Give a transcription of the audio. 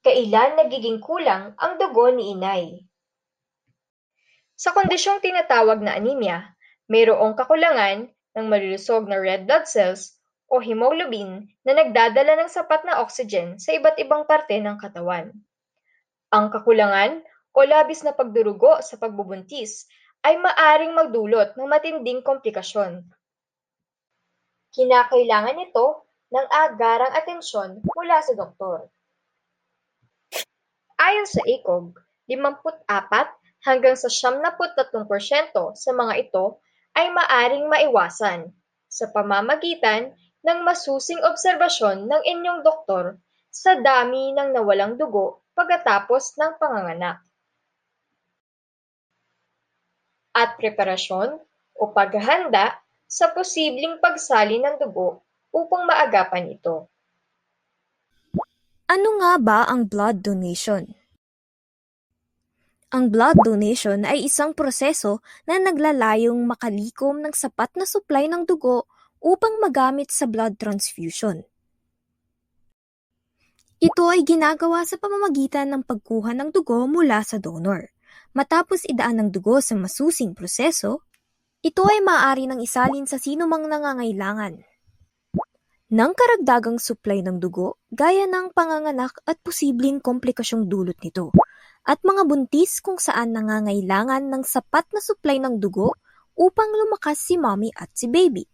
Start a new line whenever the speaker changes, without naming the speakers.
Kailan nagiging kulang ang dugo ni inay? Sa kondisyong tinatawag na anemia, mayroong kakulangan ng malulusog na red blood cells o hemoglobin na nagdadala ng sapat na oxygen sa iba't ibang parte ng katawan. Ang kakulangan o labis na pagdurugo sa pagbubuntis ay maaring magdulot ng matinding komplikasyon. Kinakailangan nito ng agarang atensyon mula sa doktor. Ayon sa ACOG, 54 hanggang sa 73% sa mga ito ay maaring maiwasan sa pamamagitan ng masusing obserbasyon ng inyong doktor sa dami ng nawalang dugo pagkatapos ng panganganak. At preparasyon o paghahanda sa posibleng pagsali ng dugo upang maagapan ito.
Ano nga ba ang blood donation? Ang blood donation ay isang proseso na naglalayong makalikom ng sapat na supply ng dugo upang magamit sa blood transfusion. Ito ay ginagawa sa pamamagitan ng pagkuha ng dugo mula sa donor. Matapos idaan ng dugo sa masusing proseso, ito ay maaari nang isalin sa sinumang nangangailangan ng karagdagang supply ng dugo gaya ng panganganak at posibleng komplikasyong dulot nito, at mga buntis kung saan nangangailangan ng sapat na supply ng dugo upang lumakas si mommy at si baby.